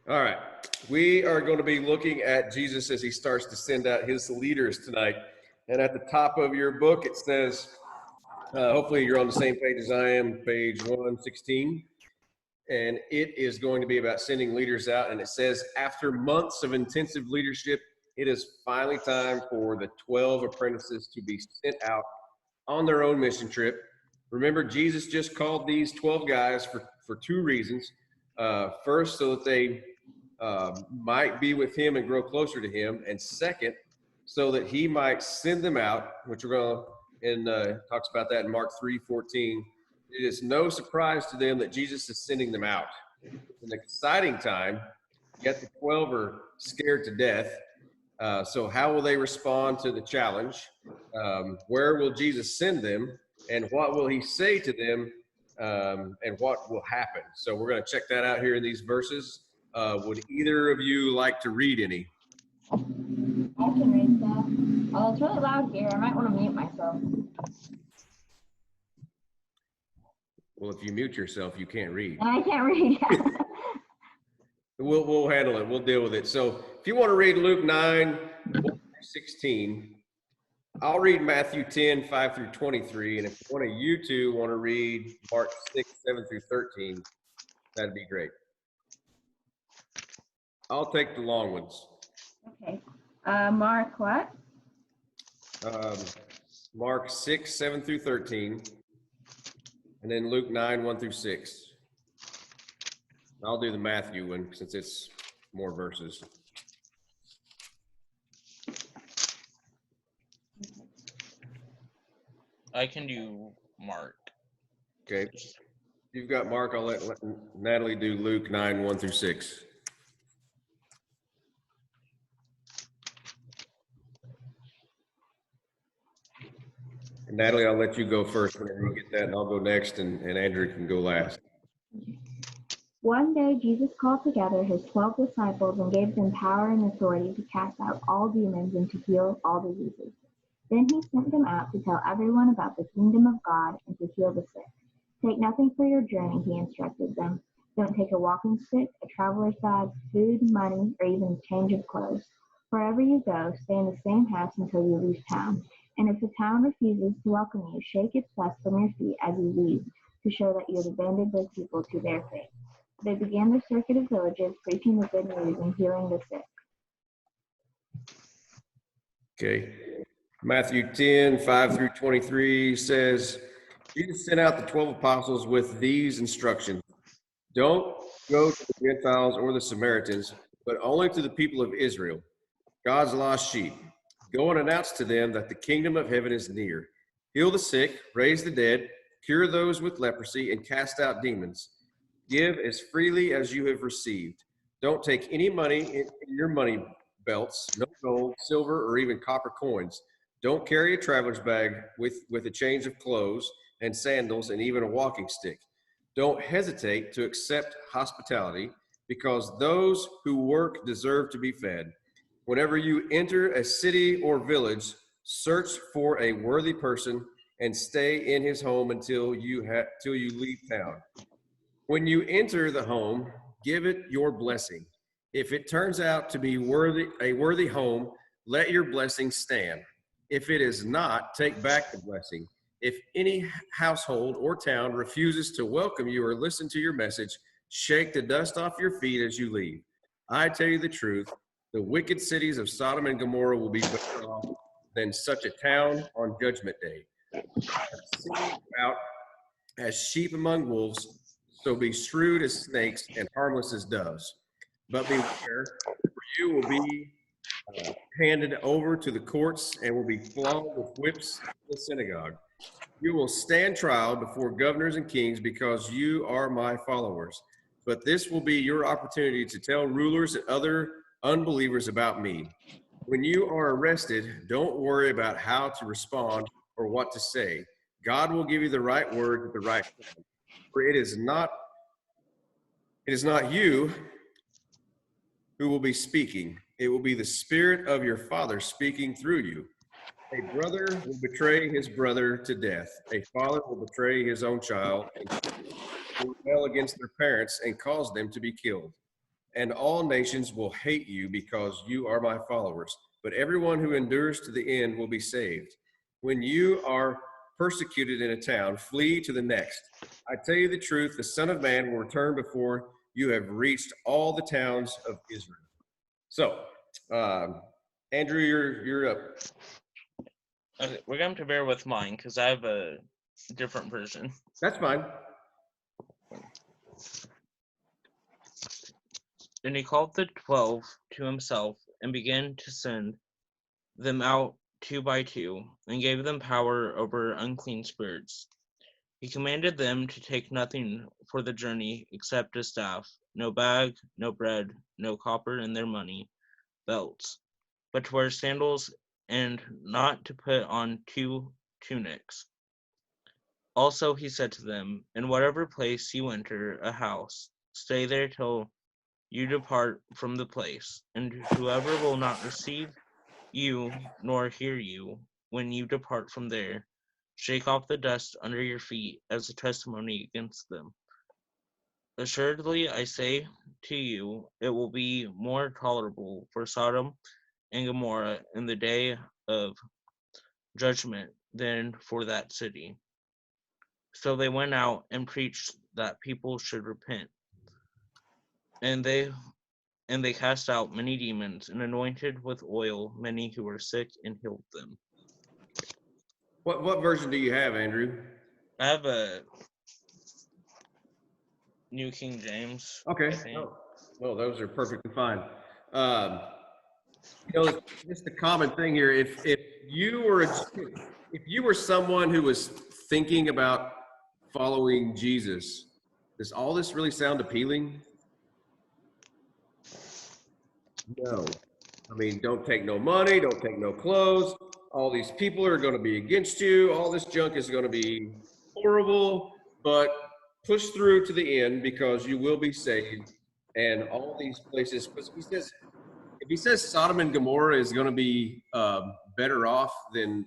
All right. We are going to be looking at Jesus as he starts to send out his leaders tonight. And at the top of your book, it says, hopefully you're on the same page as I am, page 116. And it is going to be about sending leaders out. And it says, after months of intensive leadership, it is finally time for the 12 apprentices to be sent out on their own mission trip. Remember, Jesus just called these 12 guys for two reasons. First, so that they might be with him and grow closer to him. And second, so that he might send them out, which we're going to, and talks about that in Mark 3:14. It is no surprise to them that Jesus is sending them out. It's an exciting time, yet the 12 are scared to death. So how will they respond to the challenge? Where will Jesus send them? And what will he say to them? And what will happen? So we're going to check that out here in these verses. Would either of you like to read any? I can read that. It's really loud here. I might want to mute myself. Well, if you mute yourself, you can't read. And I can't read. We'll handle it. We'll deal with it. So if you want to read Luke 9, 16, I'll read Matthew 10, 5 through 23. And if one of you two want to read Mark 6, 7 through 13, that'd be great. I'll take the long ones. Okay. Mark what? Mark 6, 7 through 13. And then Luke 9, 1 through 6. I'll do the Matthew one since it's more verses. I can do Mark. Okay. You've got Mark. I'll let Natalie do Luke 9, 1 through 6. And Natalie, I'll let you go first whenever you get that, and I'll go next, and Andrew can go last. One day Jesus called together his 12 disciples and gave them power and authority to cast out all demons and to heal all diseases. Then he sent them out to tell everyone about the kingdom of God and to heal the sick. Take nothing for your journey, he instructed them. Don't take a walking stick, a traveler's bag, food, money, or even a change of clothes. Wherever you go, stay in the same house until you leave town. And if the town refuses to welcome you, shake its dust from your feet as you leave, to show that you have abandoned those people to their fate. They began their circuit of villages, preaching the good news and healing the sick. Okay. Matthew 10, 5 through 23 says, Jesus sent out the 12 apostles with these instructions. Don't go to the Gentiles or the Samaritans, but only to the people of Israel, God's lost sheep. Go and announce to them that the kingdom of heaven is near. Heal the sick, raise the dead, cure those with leprosy, and cast out demons. Give as freely as you have received. Don't take any money in your money belts, no gold, silver, or even copper coins. Don't carry a traveler's bag with a change of clothes and sandals and even a walking stick. Don't hesitate to accept hospitality, because those who work deserve to be fed. Whenever you enter a city or village, search for a worthy person and stay in his home until you leave town. When you enter the home, give it your blessing. If it turns out to be a worthy home, let your blessing stand. If it is not, take back the blessing. If any household or town refuses to welcome you or listen to your message, shake the dust off your feet as you leave. I tell you the truth, the wicked cities of Sodom and Gomorrah will be better off than such a town on Judgment Day. Send out as sheep among wolves, so be shrewd as snakes and harmless as doves. But beware, for you will be handed over to the courts and will be flogged with whips in the synagogue. You will stand trial before governors and kings because you are my followers. But this will be your opportunity to tell rulers and other unbelievers about me. When you are arrested, don't worry about how to respond or what to say. God will give you the right word at the right time. For it is not you who will be speaking. It will be the Spirit of your Father speaking through you. A brother will betray his brother to death. A father will betray his own child and will rebel against their parents and cause them to be killed. and all nations will hate you because you are my followers. But everyone who endures to the end will be saved. When you are persecuted in a town, flee to the next. I tell you the truth, the Son of Man will return before you have reached all the towns of Israel. So, Andrew, you're up. Okay, we're going to bear with mine because I have a different version. That's fine. And he called the 12 to himself and began to send them out 2 by 2 and gave them power over unclean spirits. He commanded them to take nothing for the journey except a staff, no bag, no bread, no copper in their money belts, but to wear sandals and not to put on 2 tunics. Also he said to them, in whatever place you enter a house, stay there till you depart from the place, and whoever will not receive you nor hear you when you depart from there, shake off the dust under your feet as a testimony against them. Assuredly, I say to you, it will be more tolerable for Sodom and Gomorrah in the day of judgment than for that city. So they went out and preached that people should repent. And they cast out many demons and anointed with oil many who were sick and healed them. What version do you have, Andrew? I have a New King James. Okay. I think. Well, those are perfectly fine. Um, just the common thing here. If you were someone who was thinking about following Jesus, does all this really sound appealing? No. I mean, don't take no money, don't take no clothes. All these people are going to be against you. All this junk is going to be horrible, but push through to the end because you will be saved. And all these places, because if he says Sodom and Gomorrah is going to be better off than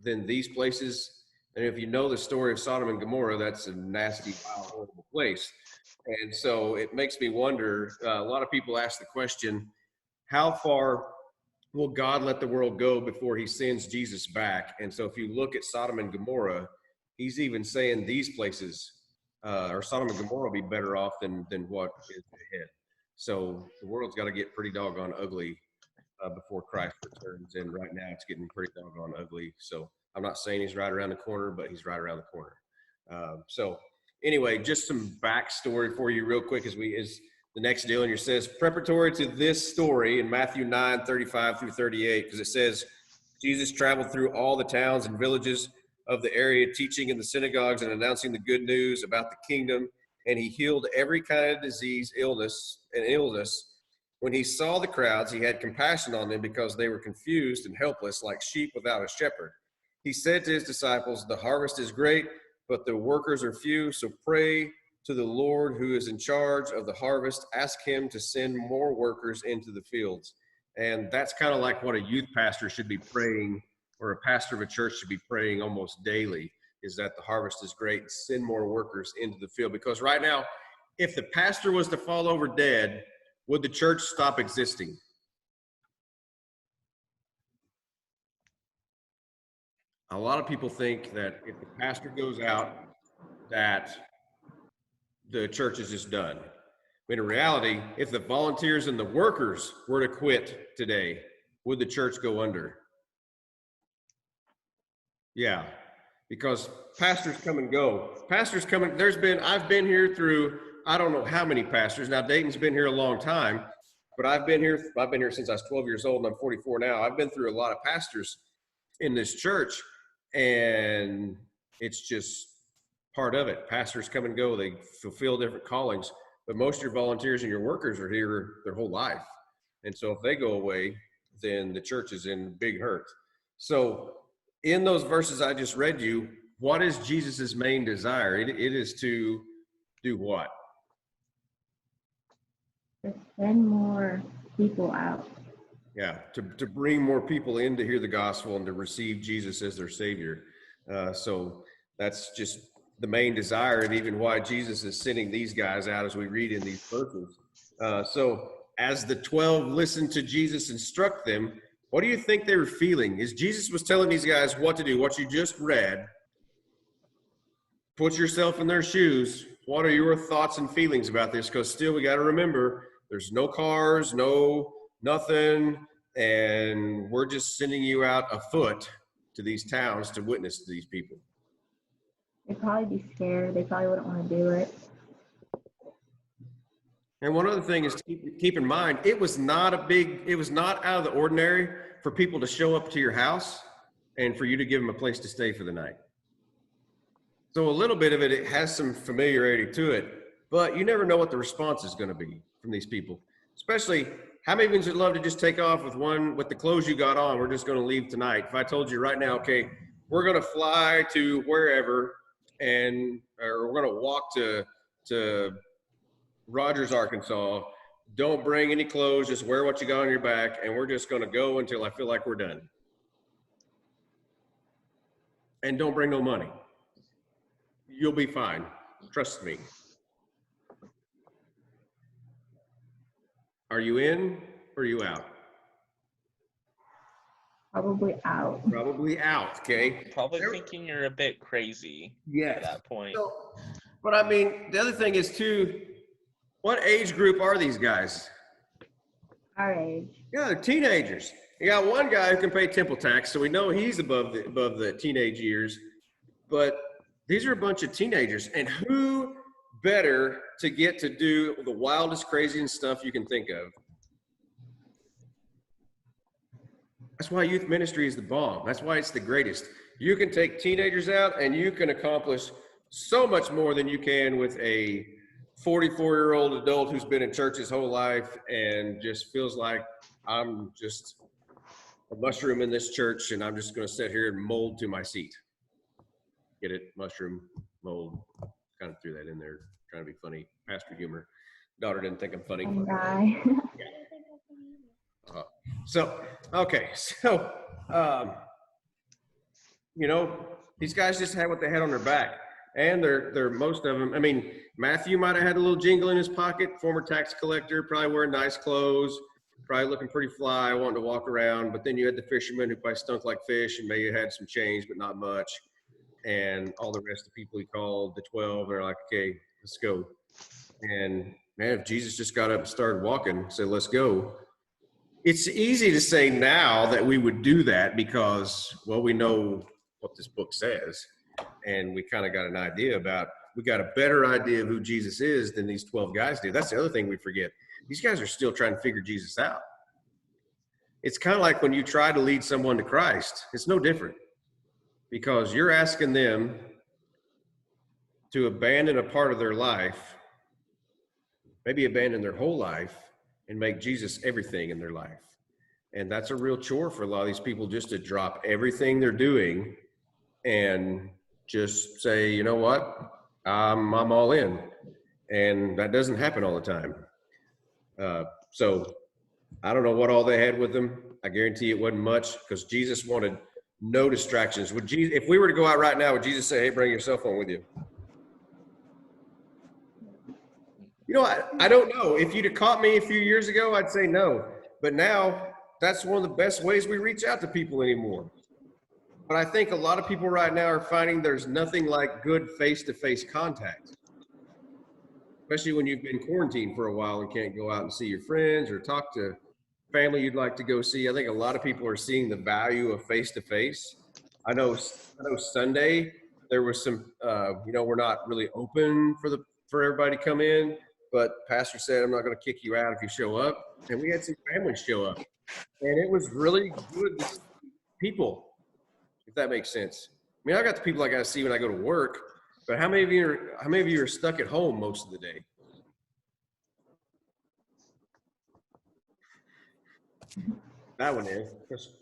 these places, and if you know the story of Sodom and Gomorrah, that's a nasty, vile, horrible place. And so it makes me wonder. A lot of people ask the question, how far will God let the world go before he sends Jesus back? And so if you look at Sodom and Gomorrah, he's even saying these places, or Sodom and Gomorrah, will be better off than what is ahead. So the world's got to get pretty doggone ugly before Christ returns. And right now it's getting pretty doggone ugly. So I'm not saying he's right around the corner, but he's right around the corner. So anyway, just some backstory for you real quick as the next deal in here says, preparatory to this story in Matthew 9:35 through 38, because it says, Jesus traveled through all the towns and villages of the area, teaching in the synagogues and announcing the good news about the kingdom. And he healed every kind of disease, illness. When he saw the crowds, he had compassion on them because they were confused and helpless like sheep without a shepherd. He said to his disciples, the harvest is great, but the workers are few. So pray to the Lord who is in charge of the harvest. Ask him to send more workers into the fields. And that's kind of like what a youth pastor should be praying, or a pastor of a church should be praying almost daily, is that the harvest is great. Send more workers into the field. Because right now, if the pastor was to fall over dead, would the church stop existing? A lot of people think that if the pastor goes out, that the church is just done. But in reality, if the volunteers and the workers were to quit today, would the church go under? Yeah, because pastors come and go. Pastors come and I've been here through, I don't know how many pastors. Now Dayton's been here a long time, but I've been here since I was 12 years old and I'm 44 now. I've been through a lot of pastors in this church, and it's just part of it. Pastors come and go, they fulfill different callings, but most of your volunteers and your workers are here their whole life. And so if they go away, then the church is in big hurt. So in those verses I just read you, what is Jesus's main desire? It is to do what? To send more people out. Yeah, to bring more people in to hear the gospel and to receive Jesus as their Savior. So that's just the main desire, and even why Jesus is sending these guys out as we read in these verses. So as the 12 listened to Jesus instruct them, what do you think they were feeling? Is Jesus was telling these guys what to do, what you just read. Put yourself in their shoes. What are your thoughts and feelings about this? Because still, we got to remember, there's no cars, no nothing, and we're just sending you out afoot to these towns to witness to these people. They'd probably be scared. They probably wouldn't want to do it. And one other thing is to keep in mind, it was not out of the ordinary for people to show up to your house and for you to give them a place to stay for the night. So a little bit of it has some familiarity to it, but you never know what the response is going to be from these people. Especially, how many of you would love to just take off with the clothes you got on? We're just going to leave tonight. If I told you right now, okay, we're going to fly to wherever, or we're going to walk to Rogers, Arkansas. Don't bring any clothes. Just wear what you got on your back, and we're just going to go until I feel like we're done. And don't bring no money. You'll be fine. Trust me. Are you in or are you out? Probably out. Probably out, okay? Probably thinking you're a bit crazy at that point. So, but I mean, the other thing is too, what age group are these guys? Our age. Yeah, they're teenagers. You got one guy who can pay temple tax, so we know he's above the teenage years. But these are a bunch of teenagers, and who better to get to do the wildest, craziest stuff you can think of? That's why youth ministry is the bomb. That's why it's the greatest. You can take teenagers out, and you can accomplish so much more than you can with a 44-year-old adult who's been in church his whole life and just feels like I'm just a mushroom in this church, and I'm just going to sit here and mold to my seat. Get it? Mushroom, mold. Kind of threw that in there, trying to be funny. Pastor humor. Daughter didn't think I'm funny. Guy. So, these guys just had what they had on their back. And they're most of them. I mean, Matthew might have had a little jingle in his pocket, former tax collector, probably wearing nice clothes, probably looking pretty fly, wanting to walk around. But then you had the fisherman who probably stunk like fish and maybe had some change, but not much. And all the rest of the people he called, the 12, they're like, okay, let's go. And man, if Jesus just got up and started walking, said, let's go. It's easy to say now that we would do that because, well, we know what this book says. And we kind of got an idea we got a better idea of who Jesus is than these 12 guys do. That's the other thing we forget. These guys are still trying to figure Jesus out. It's kind of like when you try to lead someone to Christ. It's no different because you're asking them to abandon a part of their life, maybe abandon their whole life, and make Jesus everything in their life. And that's a real chore for a lot of these people, just to drop everything they're doing and just say, you know what, I'm all in. And that doesn't happen all the time. So I don't know what all they had with them. I guarantee it wasn't much because Jesus wanted no distractions. If we were to go out right now, would Jesus say, hey, bring your cell phone with you? You know, I don't know. If you'd have caught me a few years ago, I'd say no. But now that's one of the best ways we reach out to people anymore. But I think a lot of people right now are finding there's nothing like good face-to-face contact, especially when you've been quarantined for a while and can't go out and see your friends or talk to family you'd like to go see. I think a lot of people are seeing the value of face-to-face. I know Sunday there was some, we're not really open for everybody to come in, but pastor said, I'm not going to kick you out if you show up. And we had some families show up, and it was really good to see people, if that makes sense. I mean, I got the people I got to see when I go to work, but how many of you are stuck at home most of the day? That one is.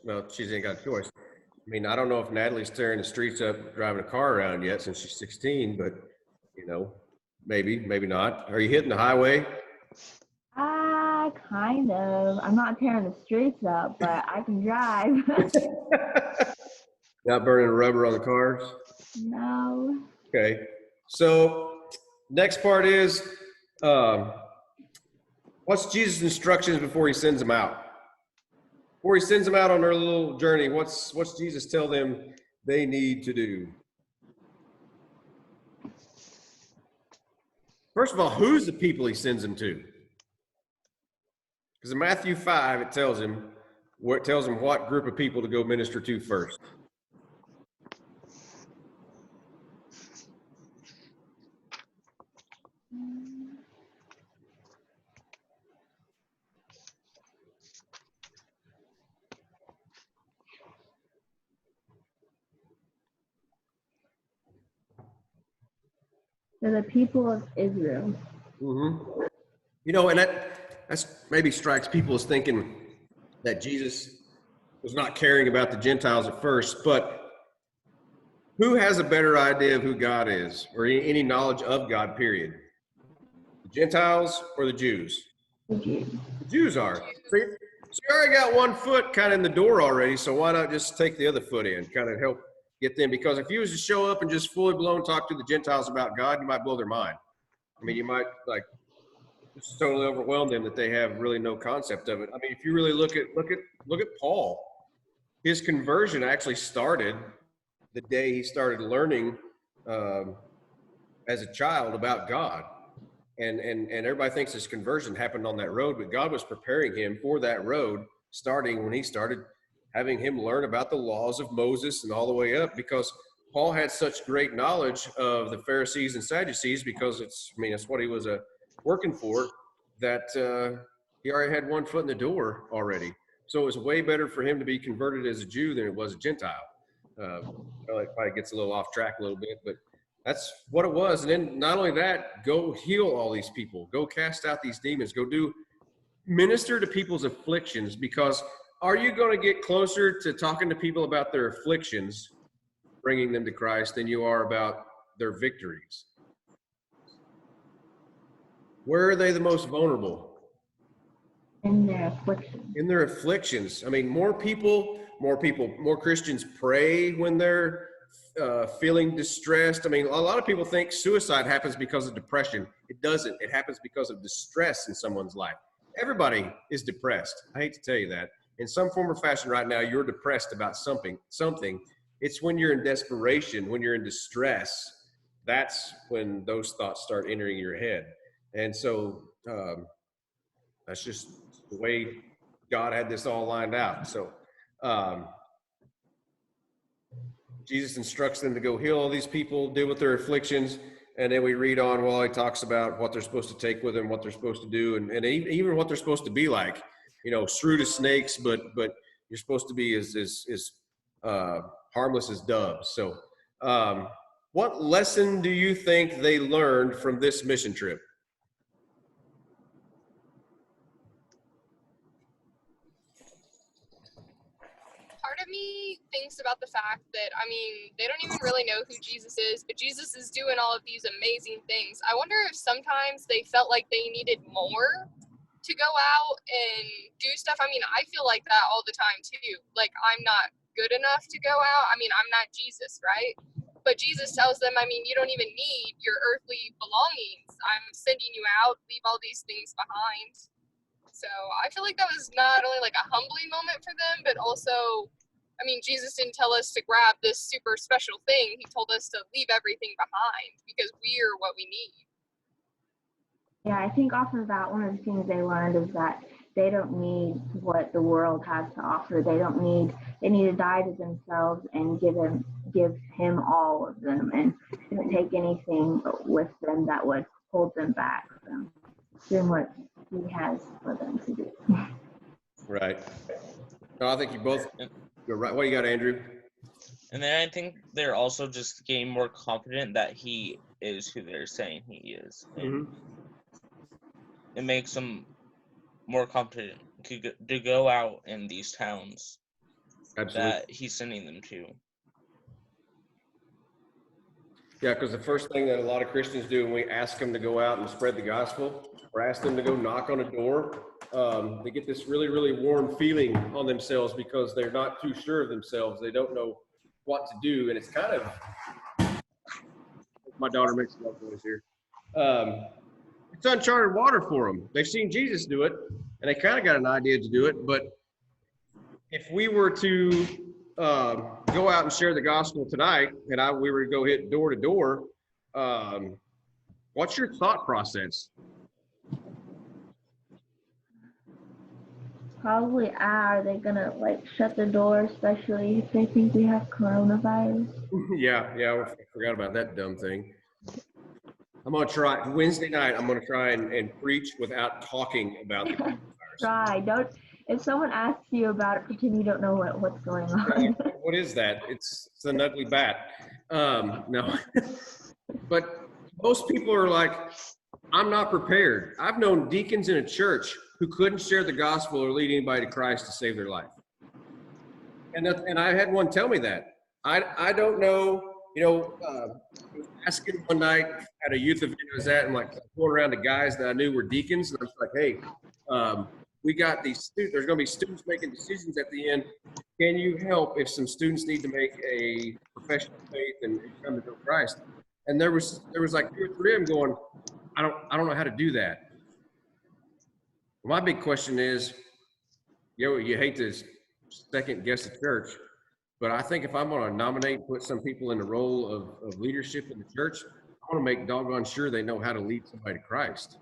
Well, she ain't got a choice. I mean, I don't know if Natalie's tearing the streets up driving a car around yet since she's 16, but maybe not. Are you hitting the highway? Kind of. I'm not tearing the streets up, but I can drive. Not burning rubber on the cars? No. Okay. So next part is What's Jesus' instructions before he sends them out? Before he sends them out on their little journey, what's Jesus tell them they need to do? First of all, who's the people he sends them to? Because in Matthew 5, it tells him what group of people to go minister to first. To the people of Israel. Mm-hmm. You know, and that's maybe strikes people as thinking that Jesus was not caring about the Gentiles at first, but who has a better idea of who God is or any knowledge of God, period? The Gentiles or the Jews? The Jews. The Jews are. See, so you already got one foot kind of in the door already, so why not just take the other foot in, kind of help get them? Because if you was to show up and just fully blown talk to the Gentiles about God, you might blow their mind. I mean, you might like just totally overwhelm them that they have really no concept of it. I mean, if you really look at Paul, his conversion actually started the day he started learning as a child about God. And everybody thinks his conversion happened on that road, but God was preparing him for that road starting when he started having him learn about the laws of Moses and all the way up, because Paul had such great knowledge of the Pharisees and Sadducees, because it's what he was working for, that he already had one foot in the door already. So it was way better for him to be converted as a Jew than it was a Gentile. It probably gets a little off track a little bit, but that's what it was. And then not only that, go heal all these people, go cast out these demons, go minister to people's afflictions, because are you going to get closer to talking to people about their afflictions, bringing them to Christ, than you are about their victories? Where are they the most vulnerable? In their afflictions. In their afflictions. I mean, more Christians pray when they're feeling distressed. I mean, a lot of people think suicide happens because of depression. It doesn't. It happens because of distress in someone's life. Everybody is depressed. I hate to tell you that. In some form or fashion right now, you're depressed about something. It's when you're in desperation, when you're in distress, that's when those thoughts start entering your head. And so that's just the way God had this all lined out. So Jesus instructs them to go heal all these people, deal with their afflictions. And then we read on while he talks about what they're supposed to take with them, what they're supposed to do, and even what they're supposed to be like. You know, shrewd as snakes, but you're supposed to be as harmless as doves. So what lesson do you think they learned from this mission trip? Part of me thinks about the fact that, they don't even really know who Jesus is, but Jesus is doing all of these amazing things. I wonder if sometimes they felt like they needed more to go out and do stuff. I feel like that all the time too. Like, I'm not good enough to go out. I'm not Jesus, right? But Jesus tells them, you don't even need your earthly belongings. I'm sending you out, leave all these things behind. So I feel like that was not only like a humbling moment for them, but also, Jesus didn't tell us to grab this super special thing. He told us to leave everything behind because we're what we need. Yeah, I think off of that, one of the things they learned is that they don't need what the world has to offer. They need to die to themselves and give him all of them, and don't take anything with them that would hold them back from doing what he has for them to do. Right. No, I think you're right. What do you got, Andrew? And then I think they're also just getting more confident that he is who they're saying he is. And it makes them more confident to go out in these towns that he's sending them to. Yeah, because the first thing that a lot of Christians do when we ask them to go out and spread the gospel, or ask them to go knock on a door, they get this really, really warm feeling on themselves because they're not too sure of themselves. They don't know what to do. And it's kind of, my daughter makes a lot of noise here. it's uncharted water for them. They've seen Jesus do it, and they kind of got an idea to do it. But if we were to go out and share the gospel tonight, and we were to go hit door to door, what's your thought process? Probably are they gonna like shut the door, especially if they think we have coronavirus? Yeah, I forgot about that dumb thing. I'm gonna try Wednesday night. I'm gonna try and preach without talking about the coronavirus. Try. Don't. If someone asks you about it, pretend you don't know what's going on. What is that? It's an ugly bat. No, but most people are like, I'm not prepared. I've known deacons in a church who couldn't share the gospel or lead anybody to Christ to save their life. And I had one tell me that. I don't know, I was asking one night at a youth event I was at, and like going around to guys that I knew were deacons, and I was like, hey, we got these students, there's gonna be students making decisions at the end. Can you help if some students need to make a profession of faith and come to know Christ? And there was like 2 or 3 of them going, I don't know how to do that. My big question is, you hate to second guess the church, but I think if I'm going to nominate, put some people in the role of leadership in the church, I want to make doggone sure they know how to lead somebody to Christ.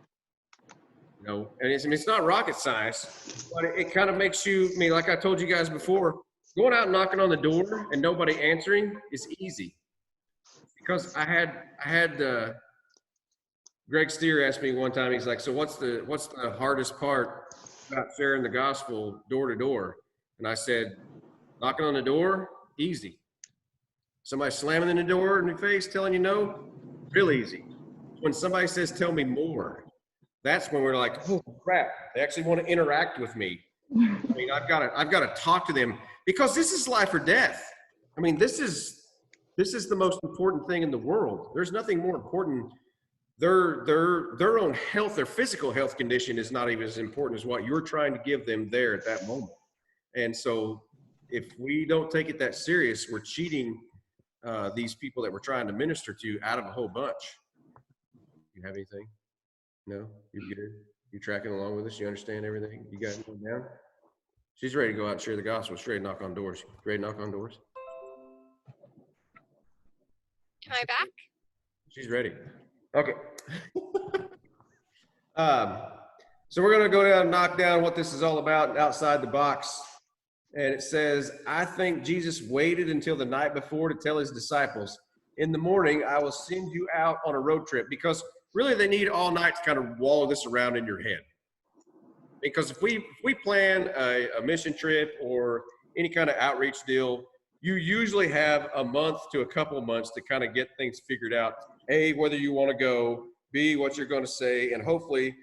And it's not rocket science, but it kind of makes you, like I told you guys before, going out and knocking on the door and nobody answering is easy. Because I had Greg Steer asked me one time, he's like, so what's the hardest part about sharing the gospel door to door? And I said, knocking on the door, easy. Somebody slamming in the door in your face, telling you no, real easy. When somebody says, tell me more, that's when we're like, oh crap, they actually want to interact with me. I've got to talk to them, because this is life or death. This is the most important thing in the world. There's nothing more important. Their own health, their physical health condition is not even as important as what you're trying to give them there at that moment. And so if we don't take it that serious, we're cheating these people that we're trying to minister to out of a whole bunch. You have anything? No? You good? You tracking along with us? You understand everything? You got it down? She's ready to go out and share the gospel. She's ready to knock on doors. Ready to knock on doors? Am I back? She's ready. Okay. So we're going to go down and knock down what this is all about outside the box. And it says, I think Jesus waited until the night before to tell his disciples, in the morning, I will send you out on a road trip, because really they need all night to kind of wallow this around in your head. Because if we plan a mission trip or any kind of outreach deal, you usually have a month to a couple of months to kind of get things figured out. A, whether you want to go, B, what you're going to say, and hopefully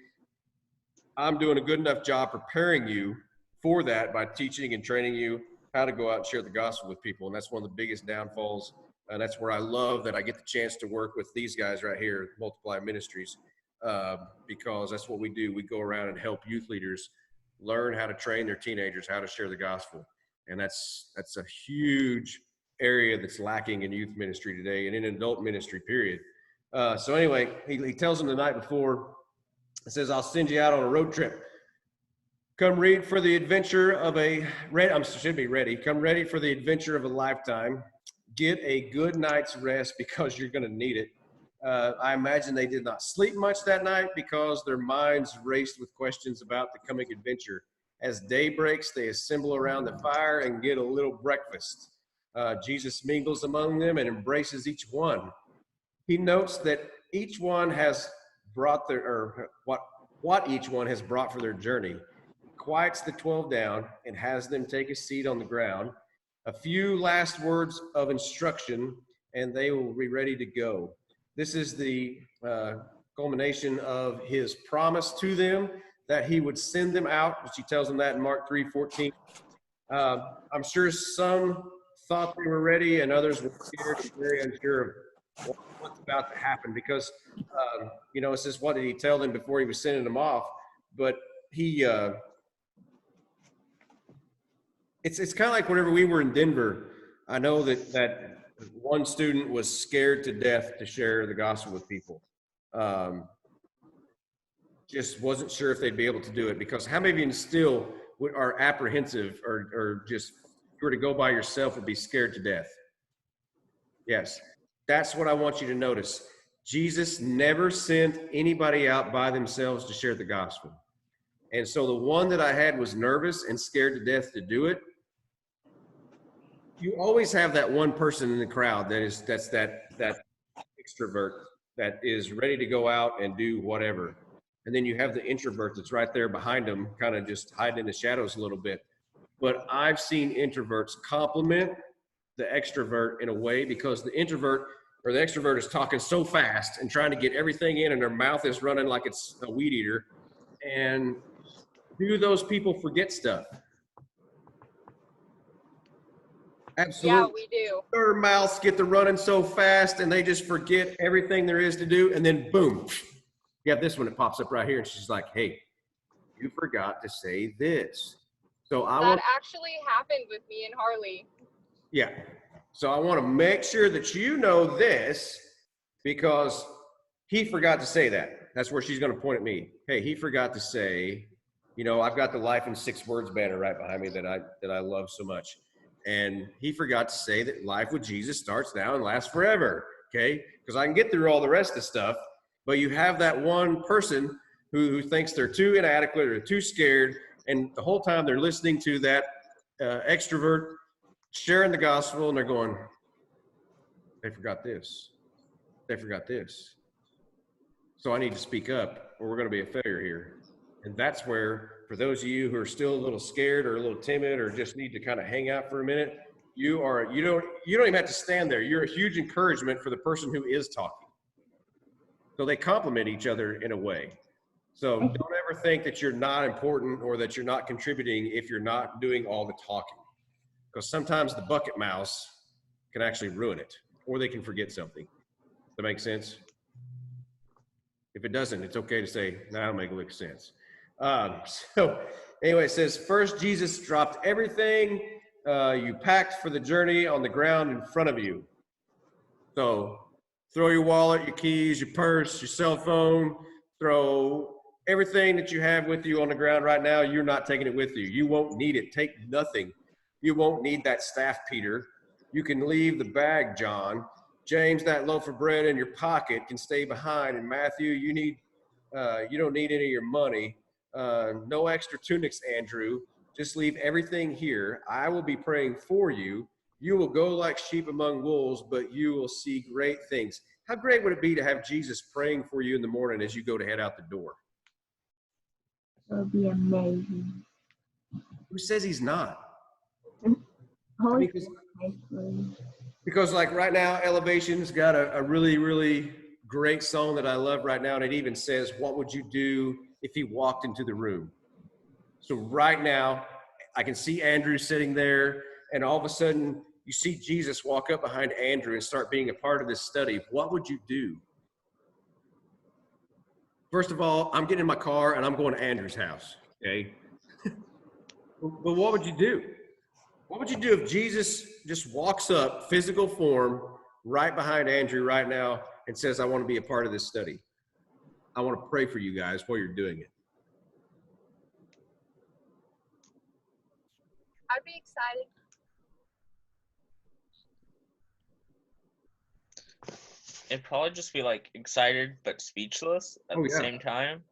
I'm doing a good enough job preparing you for that by teaching and training you how to go out and share the gospel with people. And that's one of the biggest downfalls. And that's where I love that I get the chance to work with these guys right here, Multiply Ministries, because that's what we do. We go around and help youth leaders learn how to train their teenagers, how to share the gospel. And that's a huge area that's lacking in youth ministry today and in adult ministry, period. So anyway, he tells them the night before, it says, I'll send you out on a road trip. Come ready for the adventure of Come ready for the adventure of a lifetime. Get a good night's rest, because you're going to need it. I imagine they did not sleep much that night, because their minds raced with questions about the coming adventure. As day breaks, they assemble around the fire and get a little breakfast. Jesus mingles among them and embraces each one. He notes that each one has brought what each one has brought for their journey. Quiets the 12 down and has them take a seat on the ground. A few last words of instruction, and they will be ready to go. This is the culmination of his promise to them that he would send them out, which he tells them that in Mark 3:14. I'm sure some thought they were ready, and others were scared and very unsure of what's about to happen, because it says, what did he tell them before he was sending them off? But he it's kind of like whenever we were in Denver, I know that one student was scared to death to share the gospel with people. just wasn't sure if they'd be able to do it, because how many of you still are apprehensive or just, if you were to go by yourself, would be scared to death? Yes. That's what I want you to notice. Jesus never sent anybody out by themselves to share the gospel. And so the one that I had was nervous and scared to death to do it. You always have that one person in the crowd that's that extrovert that is ready to go out and do whatever. And then you have the introvert that's right there behind them, kind of just hiding in the shadows a little bit. But I've seen introverts compliment the extrovert in a way, because the introvert or the extrovert is talking so fast and trying to get everything in, and their mouth is running like it's a weed eater. And do those people forget stuff? Absolutely. Yeah, we do. Their mouths get to running so fast and they just forget everything there is to do. And then boom, you have this one that pops up right here. And she's like, hey, you forgot to say this. So That actually happened with me and Harley. Yeah. So I want to make sure that you know this, because he forgot to say that. That's where she's going to point at me. Hey, he forgot to say, you know, I've got the Life in 6 Words banner right behind me that I love so much. And he forgot to say that life with Jesus starts now and lasts forever. Okay. Because I can get through all the rest of the stuff, but you have that one person who thinks they're too inadequate or too scared. And the whole time they're listening to that extrovert sharing the gospel, and they're going, they forgot this. They forgot this. So I need to speak up, or we're going to be a failure here. And that's where, for those of you who are still a little scared or a little timid or just need to kind of hang out for a minute, you don't even have to stand there. You're a huge encouragement for the person who is talking. So they complement each other in a way. So don't ever think that you're not important or that you're not contributing if you're not doing all the talking. Because sometimes the bucket mouse can actually ruin it, or they can forget something. Does that make sense? If it doesn't, it's okay to say, no, that'll make a lick of sense. So anyway, it says, first Jesus dropped everything you packed for the journey on the ground in front of you. So throw your wallet, your keys, your purse, your cell phone, throw everything that you have with you on the ground right now. You're not taking it with you. You won't need it. Take nothing. You won't need that staff, Peter. You can leave the bag, John. James, that loaf of bread in your pocket can stay behind. And Matthew, you don't need any of your money. No extra tunics, Andrew. Just leave everything here. I will be praying for you. You will go like sheep among wolves, but you will see great things. How great would it be to have Jesus praying for you in the morning as you go to head out the door? It would be amazing. Who says he's not? Holy Because like right now, Elevation's got a really, really great song that I love right now. And it even says, what would you do if he walked into the room? So right now, I can see Andrew sitting there, and all of a sudden you see Jesus walk up behind Andrew and start being a part of this study. What would you do? First of all, I'm getting in my car and I'm going to Andrew's house, okay? But what would you do? What would you do if Jesus just walks up, physical form, right behind Andrew right now and says, I want to be a part of this study. I want to pray for you guys while you're doing it. I'd be excited. It'd probably just be like excited but speechless at the same time.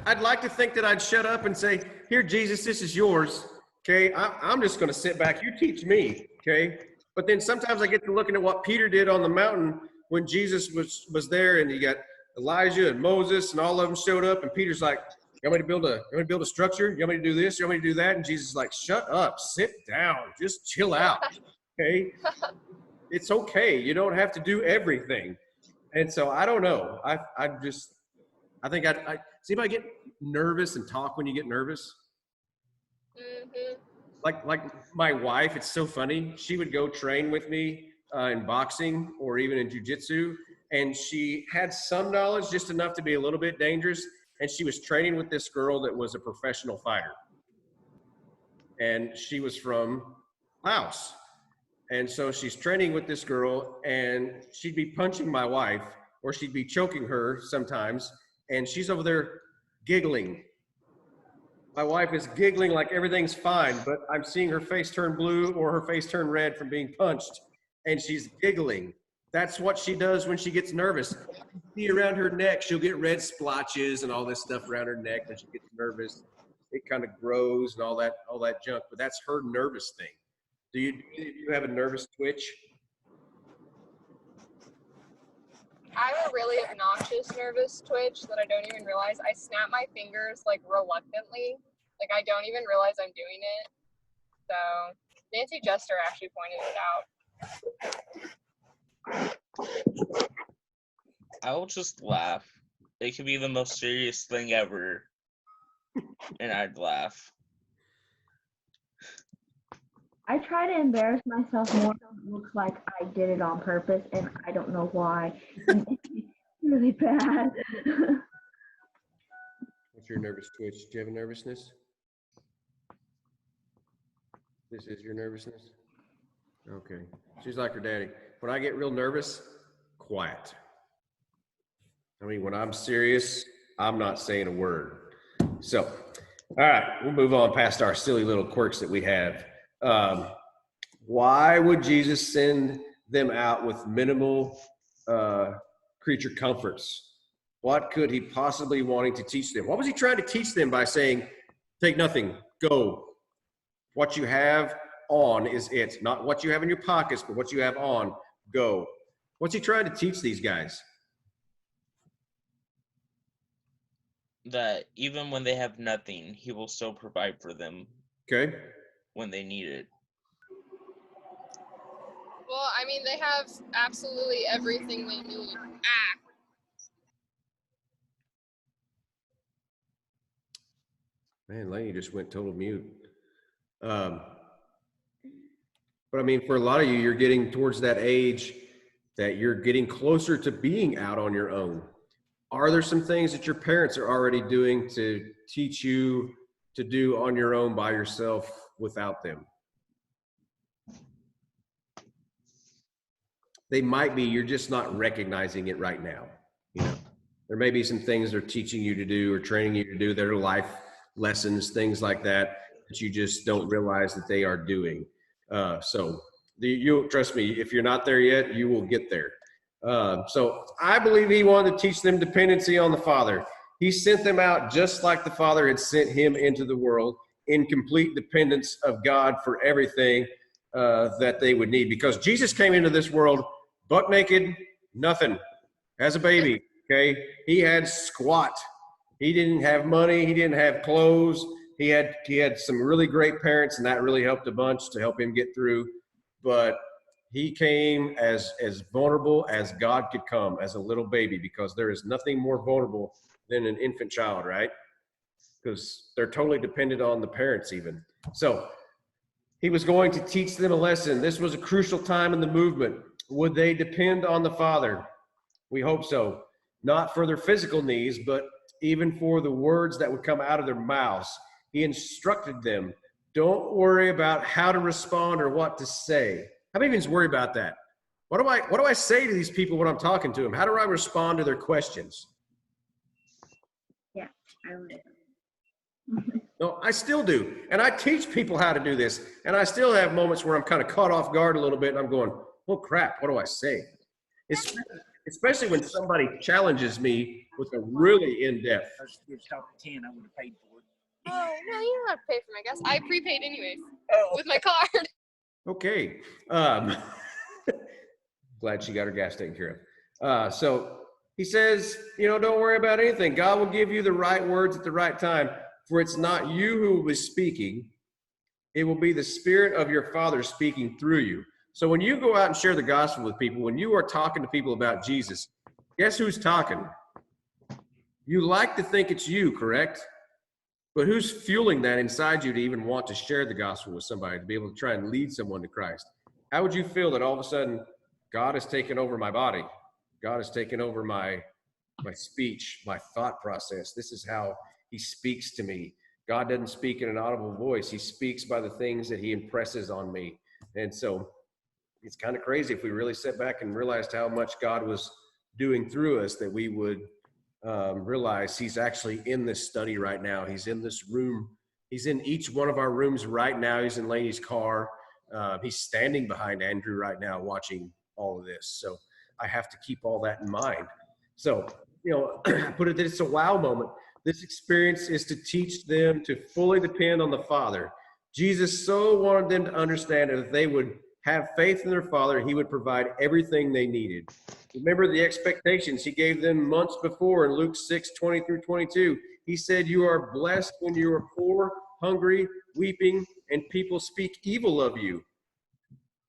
I'd like to think that I'd shut up and say, here, Jesus, this is yours. Okay, I'm just going to sit back. You teach me. Okay, but then sometimes I get to looking at what Peter did on the mountain when Jesus was there, and you got Elijah and Moses and all of them showed up, and Peter's like, you want me to build a structure? You want me to do this? You want me to do that? And Jesus is like, shut up, sit down, just chill out. Okay, it's okay. You don't have to do everything. And so I don't know. I think I see if I get nervous and talk when you get nervous. Mm-hmm. Like my wife, it's so funny. She would go train with me in boxing or even in jiu-jitsu, and she had some knowledge, just enough to be a little bit dangerous. And she was training with this girl that was a professional fighter, and she was from Laos. And so she's training with this girl, and she'd be punching my wife, or she'd be choking her sometimes. and she's over there giggling. My wife is giggling like everything's fine, but I'm seeing her face turn blue or her face turn red from being punched, and she's giggling. That's what she does when she gets nervous. See around her neck, she'll get red splotches and all this stuff around her neck when she gets nervous. It kind of grows and all that junk, but that's her nervous thing. Do you have a nervous twitch? I have a really obnoxious nervous twitch that I don't even realize. I snap my fingers like reluctantly. Like I don't even realize I'm doing it. So Nancy Jester actually pointed it out. I will just laugh. It could be the most serious thing ever, and I'd laugh. I try to embarrass myself more so it looks like I did it on purpose, and I don't know why. And it's really bad. What's your nervous twitch? Do you have a nervousness? This is your nervousness? Okay. She's like her daddy. When I get real nervous, quiet. I mean, when I'm serious, I'm not saying a word. So, all right, we'll move on past our silly little quirks that we have. Why would Jesus send them out with minimal creature comforts? What could he possibly wanting to teach them? What was he trying to teach them by saying, take nothing, go? What you have on is it. Not what you have in your pockets, but what you have on, go. What's he trying to teach these guys? That even when they have nothing, he will still provide for them. Okay. When they need it. Well, I mean, they have absolutely everything they need. Man, Laney just went total mute. But I mean, for a lot of you, you're getting towards that age that you're getting closer to being out on your own. Are there some things that your parents are already doing to teach you to do on your own by yourself without them? They might be, you're just not recognizing it right now. You know, there may be some things they're teaching you to do or training you to do that are life lessons, things like that, that you just don't realize that they are doing. So you trust me, if you're not there yet, you will get there. So I believe he wanted to teach them dependency on the Father. He sent them out just like the Father had sent him into the world, in complete dependence of God for everything that they would need. Because Jesus came into this world buck naked, nothing, as a baby, okay? He had squat. He didn't have money. He didn't have clothes. He had some really great parents, and that really helped a bunch to help him get through. But he came as vulnerable as God could come, as a little baby, because there is nothing more vulnerable than an infant child, right? Because they're totally dependent on the parents even. So he was going to teach them a lesson. This was a crucial time in the movement. Would they depend on the Father? We hope so. Not for their physical needs, but even for the words that would come out of their mouths. He instructed them, don't worry about how to respond or what to say. How many of you worry about that? What do I say to these people when I'm talking to them? How do I respond to their questions? Yeah, I would. No, I still do. And I teach people how to do this. And I still have moments where I'm kind of caught off guard a little bit and I'm going, oh crap, what do I say? Especially when somebody challenges me with a really in-depth. If it's top 10, I would have paid for it. Oh, no, you don't have to pay for my gas. I prepaid anyways with my card. Okay. Glad she got her gas taken care of. So he says, don't worry about anything. God will give you the right words at the right time. For it's not you who will be speaking. It will be the Spirit of your Father speaking through you. So when you go out and share the gospel with people, when you are talking to people about Jesus, guess who's talking? You like to think it's you, correct? But who's fueling that inside you to even want to share the gospel with somebody, to be able to try and lead someone to Christ? How would you feel that all of a sudden God has taken over my body? God has taken over my speech, my thought process. This is how he speaks to me. God doesn't speak in an audible voice. He speaks by the things that he impresses on me. And so it's kind of crazy if we really sit back and realized how much God was doing through us, that we would realize he's actually in this study right now. He's in this room. He's in each one of our rooms right now. He's in Laney's car. He's standing behind Andrew right now watching all of this. So I have to keep all that in mind. So, I put it that it's a wow moment. This experience is to teach them to fully depend on the Father. Jesus so wanted them to understand that if they would have faith in their Father, he would provide everything they needed. Remember the expectations he gave them months before in Luke 6:20 through 22. He said, "You are blessed when you are poor, hungry, weeping, and people speak evil of you."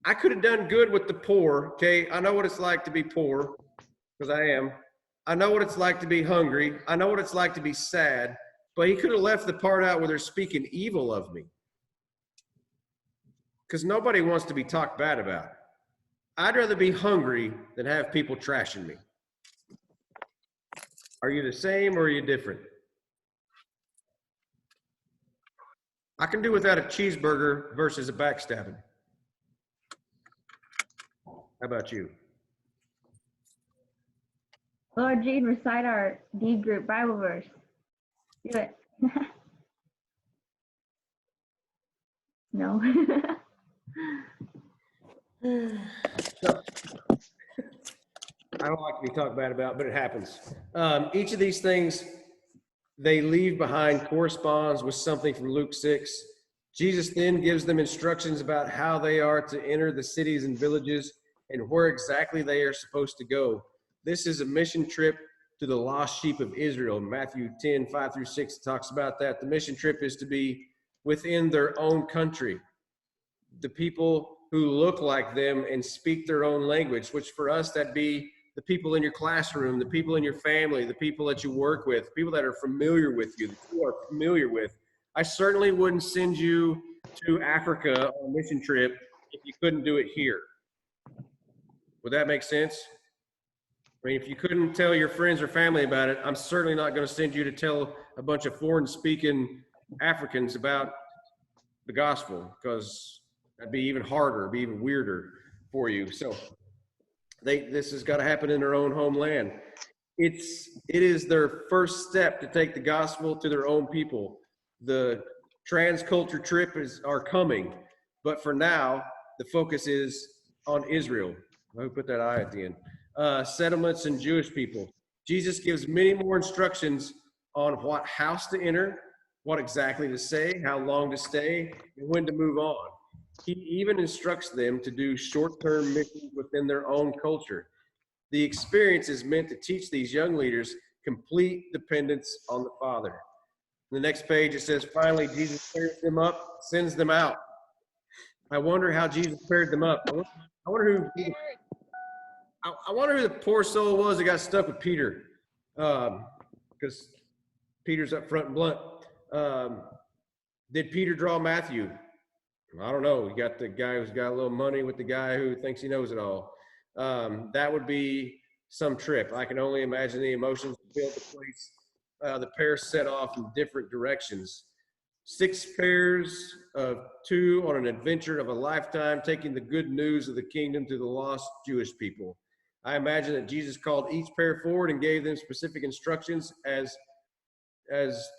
I could have done good with the poor, okay? I know what it's like to be poor, because I am. I know what it's like to be hungry. I know what it's like to be sad, but he could have left the part out where they're speaking evil of me. Because nobody wants to be talked bad about. I'd rather be hungry than have people trashing me. Are you the same or are you different? I can do without a cheeseburger versus a backstabbing. How about you? Lord Gene, recite our D group Bible verse. Do it. No. So, I don't like to be talked bad about, but it happens. Each of these things they leave behind corresponds with something from Luke 6. Jesus then gives them instructions about how they are to enter the cities and villages and where exactly they are supposed to go. This is a mission trip to the lost sheep of Israel. Matthew 10:5 through 6 talks about that. The mission trip is to be within their own country. The people who look like them and speak their own language, which for us, that'd be the people in your classroom, the people in your family, the people that you work with, people that are familiar with you, that you are familiar with. I certainly wouldn't send you to Africa on a mission trip if you couldn't do it here. Would that make sense? I mean, if you couldn't tell your friends or family about it, I'm certainly not going to send you to tell a bunch of foreign-speaking Africans about the gospel, because that'd be even harder, be even weirder for you. So this has got to happen in their own homeland. It is their first step to take the gospel to their own people. The transculture trip are coming, but for now, the focus is on Israel. Let me put that I at the end. Settlements and Jewish people. Jesus gives many more instructions on what house to enter, what exactly to say, how long to stay, and when to move on. He even instructs them to do short-term missions within their own culture. The experience is meant to teach these young leaders complete dependence on the Father. The next page, it says, finally, Jesus pairs them up, sends them out. I wonder how Jesus paired them up. I wonder who the poor soul was that got stuck with Peter, because Peter's up front and blunt. Did Peter draw Matthew? I don't know. You got the guy who's got a little money with the guy who thinks he knows it all. That would be some trip. I can only imagine the emotions built the place. The pairs set off in different directions. 6 pairs of 2 on an adventure of a lifetime, taking the good news of the kingdom to the lost Jewish people. I imagine that Jesus called each pair forward and gave them specific instructions as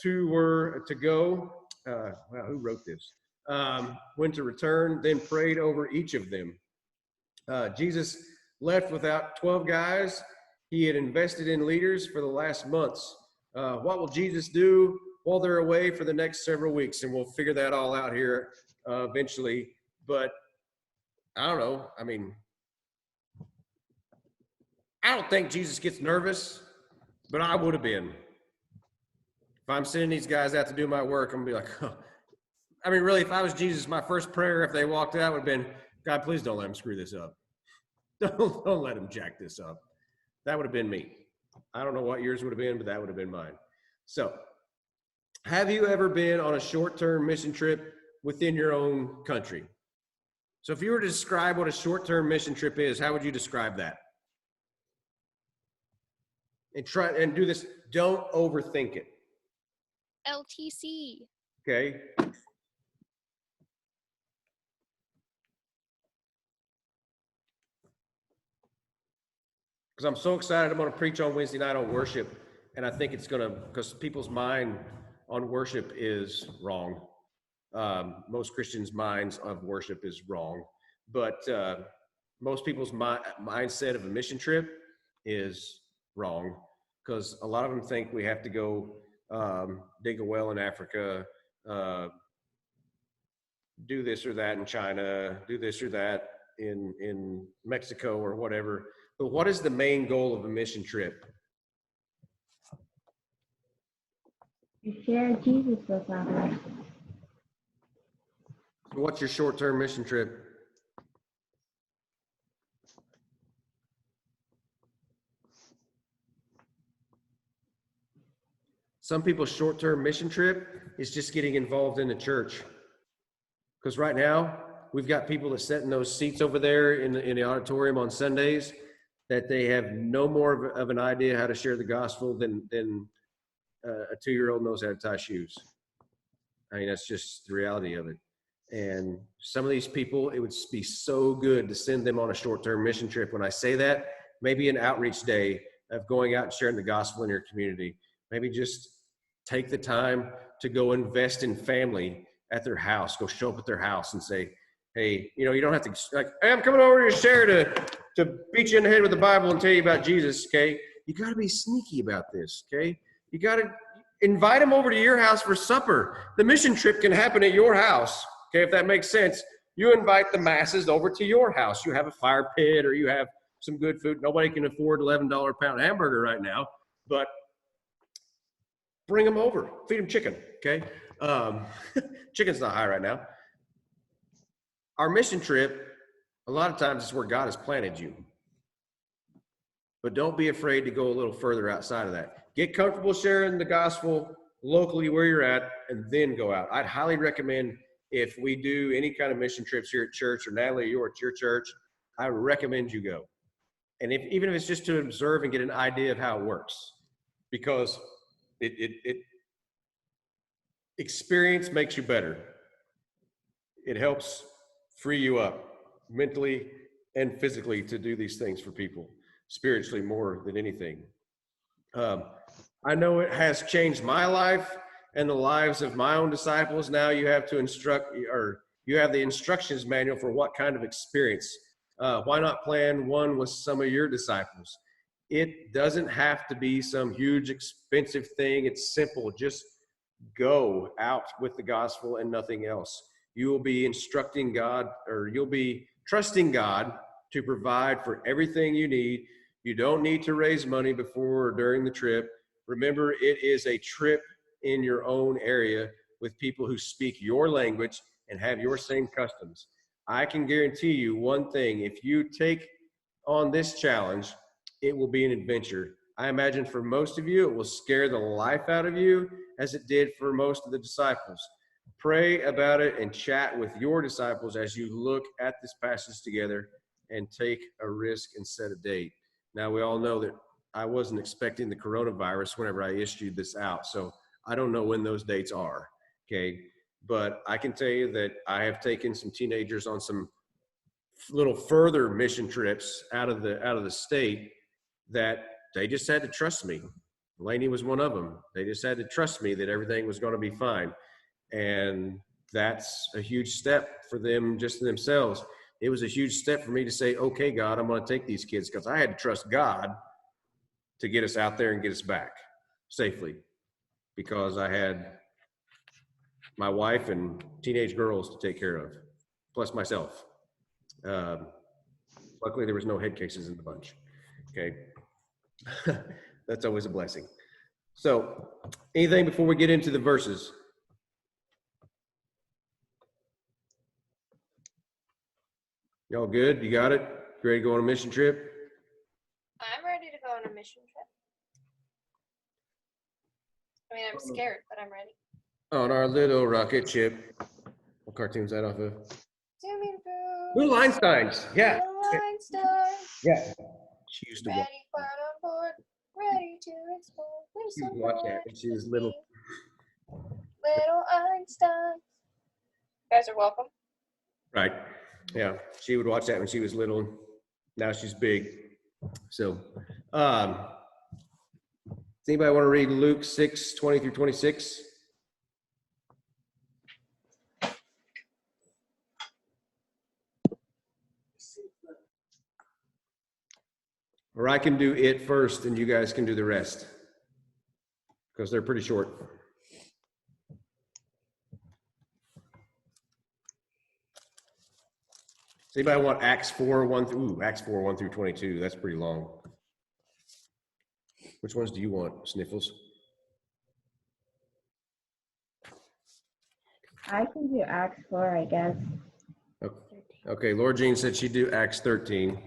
2 were to go. Wow, who wrote this? When to return, then prayed over each of them. Jesus left without 12 guys. He had invested in leaders for the last months. What will Jesus do while they're away for the next several weeks? And we'll figure that all out here eventually. But I don't know. I mean, I don't think Jesus gets nervous, but I would have been. If I'm sending these guys out to do my work, I'm going to be like, oh. I mean, really, if I was Jesus, my first prayer, if they walked out, would have been, God, please don't let them screw this up. Don't let them jack this up. That would have been me. I don't know what yours would have been, but that would have been mine. So, have you ever been on a short-term mission trip within your own country? So if you were to describe what a short-term mission trip is, how would you describe that? And try and do this. Don't overthink it. LTC. Okay. Because I'm so excited, I'm going to preach on Wednesday night on worship. and I think it's gonna, because people's mind on worship is wrong. Most Christians' minds of worship is wrong, but most people's mindset of a mission trip is wrong, because a lot of them think we have to go dig a well in Africa, do this or that in China, do this or that in Mexico or whatever. But what is the main goal of a mission trip? To share Jesus with others. So what's your short-term mission trip? Some people's short-term mission trip is just getting involved in the church. Because right now, we've got people that sit in those seats over there in the auditorium on Sundays that they have no more of an idea how to share the gospel than a 2-year-old knows how to tie shoes. I mean, that's just the reality of it. And some of these people, it would be so good to send them on a short-term mission trip. When I say that, maybe an outreach day of going out and sharing the gospel in your community. Maybe just take the time to go invest in family at their house. Go show up at their house and say, hey, you know, you don't have to, like, hey, I'm coming over to share to beat you in the head with the Bible and tell you about Jesus, okay? You got to be sneaky about this, okay? You got to invite them over to your house for supper. The mission trip can happen at your house, okay, if that makes sense. You invite the masses over to your house. You have a fire pit or you have some good food. Nobody can afford $11 a pound hamburger right now, but bring them over. Feed them chicken, okay? Chicken's not high right now. Our mission trip, a lot of times, is where God has planted you. But don't be afraid to go a little further outside of that. Get comfortable sharing the gospel locally where you're at, and then go out. I'd highly recommend, if we do any kind of mission trips here at church, or Natalie, you're at your church, I recommend you go. And even if it's just to observe and get an idea of how it works, because it experience makes you better. It helps free you up mentally and physically to do these things for people, spiritually more than anything. I know it has changed my life and the lives of my own disciples. Now you have to instruct, or you have the instructions manual for what kind of experience. Why not plan one with some of your disciples? It doesn't have to be some huge expensive thing. It's simple. Just go out with the gospel and nothing else. You will be instructing God, or you'll be trusting God to provide for everything you need. You don't need to raise money before or during the trip. Remember, it is a trip in your own area with people who speak your language and have your same customs. I can guarantee you one thing: if you take on this challenge, it will be an adventure. I imagine for most of you, it will scare the life out of you, as it did for most of the disciples. Pray about it and chat with your disciples as you look at this passage together, and take a risk and set a date. Now, we all know that I wasn't expecting the coronavirus whenever I issued this out, so I don't know when those dates are, okay? But I can tell you that I have taken some teenagers on some little further mission trips out of the state, that they just had to trust me. Lainey was one of them. They just had to trust me that everything was going to be fine. And that's a huge step for them, just themselves. It was a huge step for me to say, okay, God, I'm going to take these kids, because I had to trust God to get us out there and get us back safely, because I had my wife and teenage girls to take care of, plus myself. Luckily, there was no head cases in the bunch. Okay. That's always a blessing. So, anything before we get into the verses? Y'all good? You got it? You ready to go on a mission trip? I'm ready to go on a mission trip. I mean, I'm scared, but I'm ready. On our little rocket ship. What cartoon's that off of? Zooming through. Little Einsteins. Yeah. Little Einstein. Yeah. She used to watch, Ready for on board. Ready to explore. she used to watch that when she was little. Little Einstein. You guys are welcome. Right. Yeah. She would watch that when she was little. Now she's big. So, Does anybody want to read Luke 6, 20 through 26? Or I can do it first and you guys can do the rest because they're pretty short. Does anybody want Acts 4, 1 through, Acts 4, 1 through 22? That's pretty long. Which ones do you want, Sniffles? I can do Acts 4, I guess. Okay, Laura Jean said she'd do Acts 13. Does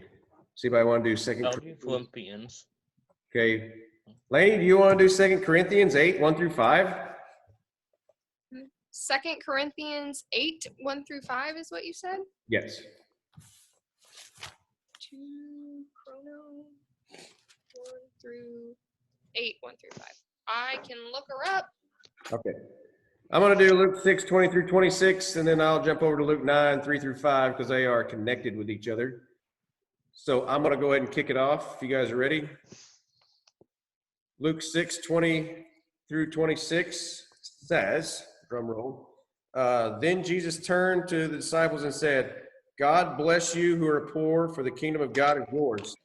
anybody want to do Second I'll do Corinthians? Philippians. Okay. Lainey, do you want to do 2 Corinthians 8, 1 through 5? 2 Corinthians 8, 1 through 5 is what you said? Yes. 2 Chrono 1 through 8, 1 through 5. I can look her up. Okay. I'm going to do Luke 6, 20 through 26, and then I'll jump over to Luke 9, 3 through 5, because they are connected with each other. So I'm going to go ahead and kick it off if you guys are ready. Luke 6, 20 through 26 says, drum roll, then Jesus turned to the disciples and said, God bless you who are poor, for the kingdom of God is yours.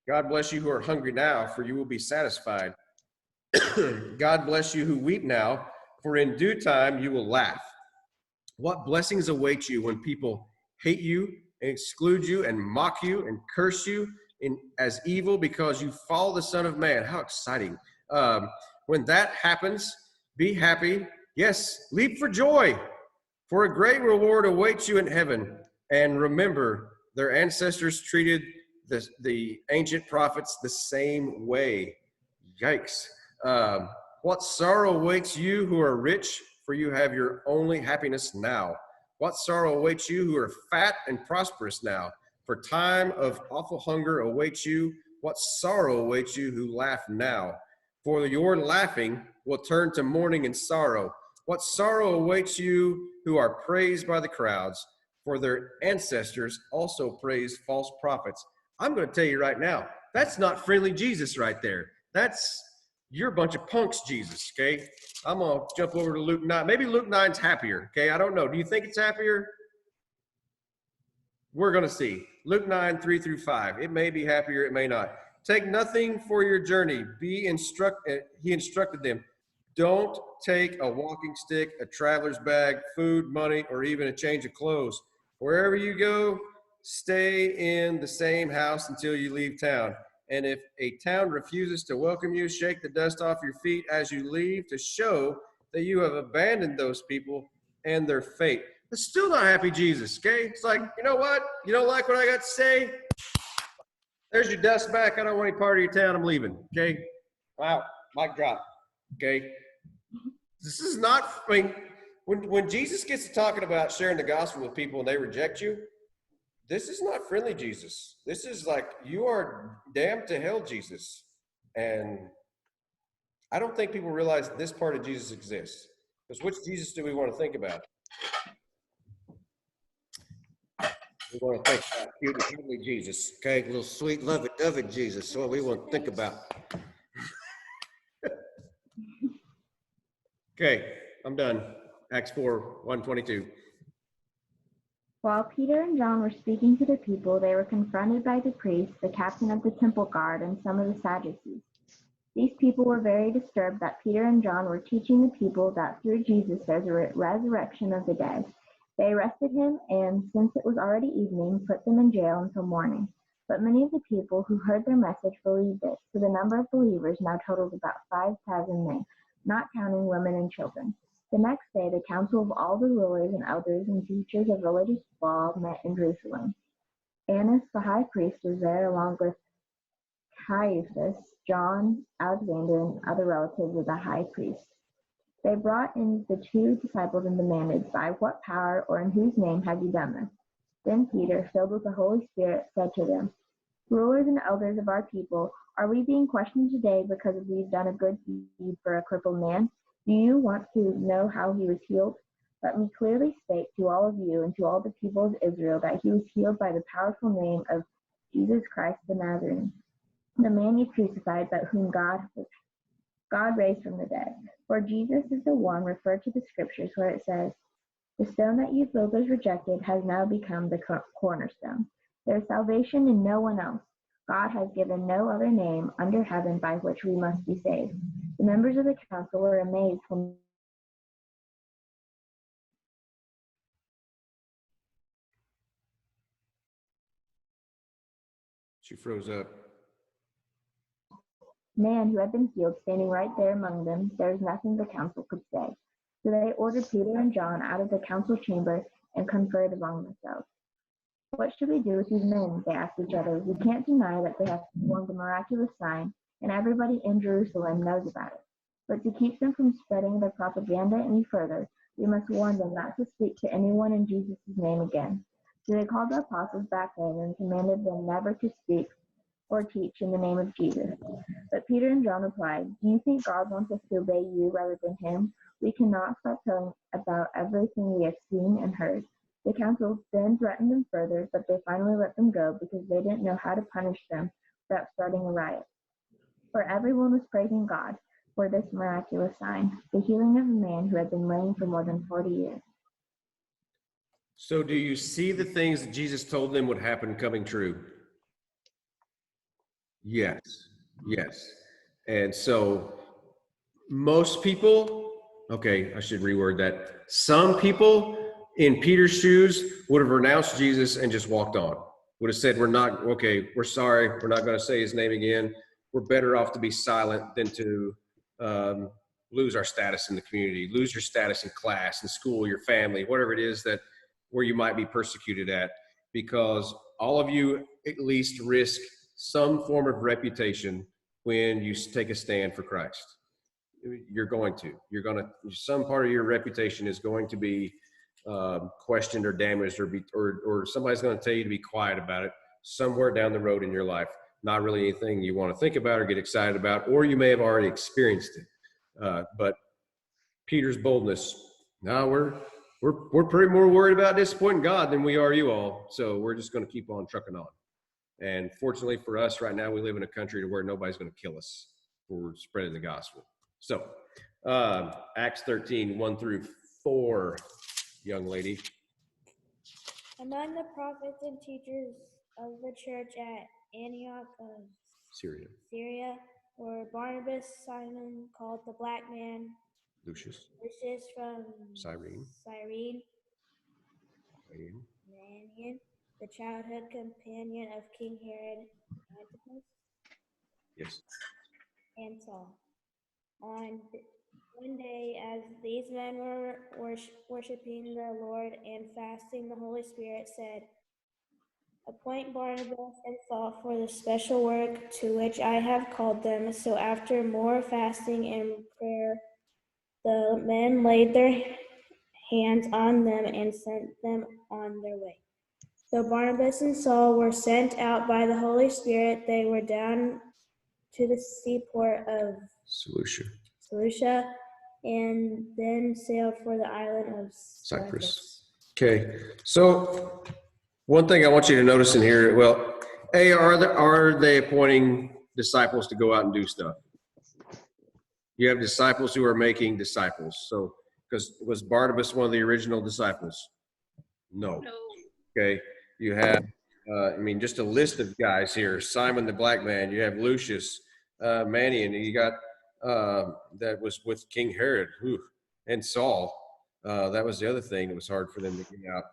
God bless you who are hungry now, for you will be satisfied. God bless you who weep now, for in due time you will laugh. What blessings await you when people hate you and exclude you and mock you and curse you as evil because you follow the Son of Man. How exciting. When that happens, be happy. Yes, leap for joy, for a great reward awaits you in heaven. And remember, their ancestors treated the ancient prophets the same way. Yikes. What sorrow awaits you who are rich, for you have your only happiness now. What sorrow awaits you who are fat and prosperous now, for time of awful hunger awaits you. What sorrow awaits you who laugh now, for your laughing will turn to mourning and sorrow. What sorrow awaits you who are praised by the crowds, for their ancestors also praised false prophets. I'm going to tell you right now, that's not friendly Jesus right there. You're a bunch of punks, Jesus, okay? I'm going to jump over to Luke 9. Maybe Luke 9's happier, okay? I don't know. Do you think it's happier? We're going to see. Luke 9, 3 through 5. It may be happier, it may not. Take nothing for your journey. He instructed them. Don't take a walking stick, a traveler's bag, food, money, or even a change of clothes. Wherever you go, stay in the same house until you leave town. And if a town refuses to welcome you, shake the dust off your feet as you leave to show that you have abandoned those people and their fate. It's still not happy Jesus, okay? It's like, you know what? You don't like what I got to say? There's your dust back. I don't want any part of your town. I'm leaving, okay? Wow, mic drop, okay? This is not, I mean, when Jesus gets to talking about sharing the gospel with people and they reject you, this is not friendly Jesus. This is like, you are damned to hell, Jesus. And I don't think people realize this part of Jesus exists. Because which Jesus do we want to think about? We want to think about cute and cuddly Jesus. Okay, little sweet, loving Jesus. So we want to think about. Okay, I'm done. Acts 4, 122. While Peter and John were speaking to the people, they were confronted by the priests, the captain of the temple guard, and some of the Sadducees. These people were very disturbed that Peter and John were teaching the people that through Jesus there's a resurrection of the dead. They arrested him and, since it was already evening, put them in jail until morning. But many of the people who heard their message believed it, so the number of believers now totaled about 5,000 men, not counting women and children. The next day, the council of all the rulers and elders and teachers of religious law met in Jerusalem. Annas, the high priest, was there along with Caiaphas, John, Alexander, and other relatives of the high priest. They brought in the 2 disciples and demanded, "By what power or in whose name have you done this?" Then Peter, filled with the Holy Spirit, said to them, "Rulers and elders of our people, are we being questioned today because we've done a good deed for a crippled man? Do you want to know how he was healed? Let me clearly state to all of you and to all the people of Israel that he was healed by the powerful name of Jesus Christ the Nazarene, the man you crucified, but whom God God raised from the dead. For Jesus is the one referred to the scriptures where it says, "The stone that you builders rejected has now become the cornerstone." There is salvation in no one else. God has given no other name under heaven by which we must be saved. The members of the council were amazed when She froze up. man who had been healed standing right there among them. There was nothing the council could say. So they ordered Peter and John out of the council chamber and conferred among themselves. "What should we do with these men?" they asked each other. "We can't deny that they have performed a miraculous sign, and everybody in Jerusalem knows about it. But to keep them from spreading their propaganda any further, we must warn them not to speak to anyone in Jesus' name again." So they called the apostles back in and commanded them never to speak or teach in the name of Jesus. But Peter and John replied, "Do you think God wants us to obey you rather than him? We cannot stop telling about everything we have seen and heard." The council then threatened them further, but they finally let them go because they didn't know how to punish them without starting a riot. For everyone was praising God for this miraculous sign, the healing of a man who had been lame for more than 40 years. So do you see the things that Jesus told them would happen coming true? Yes. Yes. And so most people, okay, I should reword that. Some people in Peter's shoes would have renounced Jesus and just walked on. Would have said, we're sorry, we're not going to say his name again. We're better off to be silent than to lose our status in the community, lose your status in class, in school, your family, whatever it is that where you might be persecuted at, because all of you at least risk some form of reputation when you take a stand for Christ. You're going to, some part of your reputation is going to be questioned or damaged, or somebody's going to tell you to be quiet about it somewhere down the road in your life. Not really anything you want to think about or get excited about, or you may have already experienced it. But Peter's boldness, no, we're pretty more worried about disappointing God than we are you all. So we're just going to keep on trucking on. And fortunately for us right now, we live in a country where nobody's going to kill us for spreading the gospel. So Acts 13, 1-4, young lady. Among the prophets and teachers of the church at Antioch of Syria were Barnabas, Simon called the Black Man, Lucius from Cyrene, Manaen, the childhood companion of King Herod Antipas, yes, and Saul. On one day, as these men were worshiping the Lord and fasting, the Holy Spirit said, "Appoint Barnabas and Saul for the special work to which I have called them." So after more fasting and prayer, the men laid their hands on them and sent them on their way. So Barnabas and Saul were sent out by the Holy Spirit. They were down to the seaport of Seleucia and then sailed for the island of Cyprus. Okay, so one thing I want you to notice in here, well, are they appointing disciples to go out and do stuff? You have disciples who are making disciples. So, because was Barnabas one of the original disciples? No. Okay, you have, just a list of guys here. Simon the Black Man, you have Lucius, Manaen, you got, that was with King Herod, and Saul. That was the other thing that was hard for them to get out.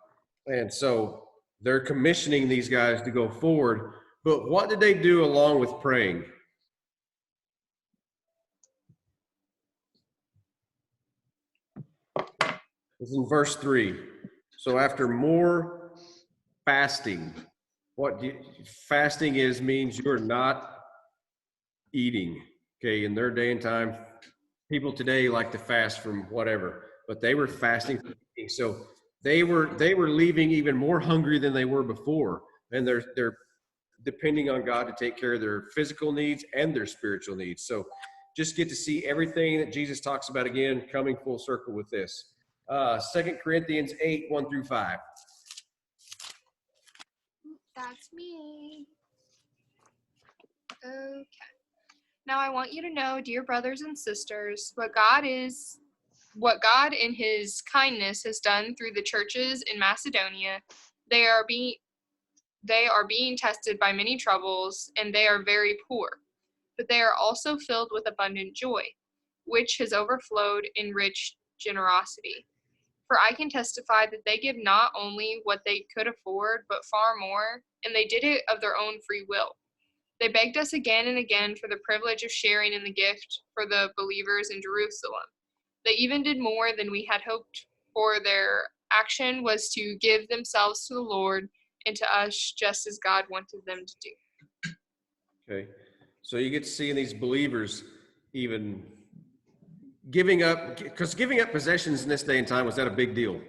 And so they're commissioning these guys to go forward. But what did they do along with praying? It's in verse 3. So after more fasting, fasting means you're not eating. Okay, in their day and time, people today like to fast from whatever, but they were fasting from eating. So they were leaving even more hungry than they were before, and they're depending on God to take care of their physical needs and their spiritual needs. So just get to see everything that Jesus talks about again coming full circle with this. 2 Corinthians 8, 1-5. That's me. Okay. Now I want you to know, dear brothers and sisters, what God in his kindness has done through the churches in Macedonia. They are being tested by many troubles, and they are very poor, but they are also filled with abundant joy, which has overflowed in rich generosity. For I can testify that they give not only what they could afford, but far more, and they did it of their own free will. They begged us again and again for the privilege of sharing in the gift for the believers in Jerusalem. They even did more than we had hoped, for their action was to give themselves to the Lord and to us just as God wanted them to do. Okay. So you get to see these believers even giving up, because giving up possessions in this day and time, was that a big deal?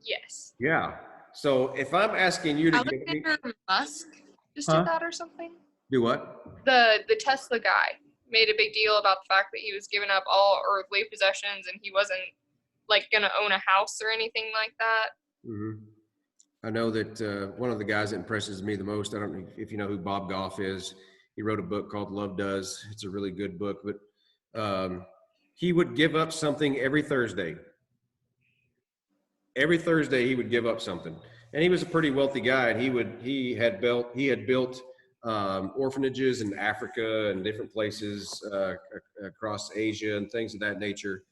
Yes. Yeah. So if I'm asking you to give me, Alexander Musk just Huh? did that or something? do what? The Tesla guy made a big deal about the fact that he was giving up all earthly possessions and he wasn't like gonna own a house or anything like that. Mm-hmm. I know that one of the guys that impresses me the most, I don't know if you know who Bob Goff is. He wrote a book called Love Does. It's a really good book, but he would give up something every Thursday. Every Thursday he would give up something. And he was a pretty wealthy guy, and he had built orphanages in Africa and different places across Asia and things of that nature.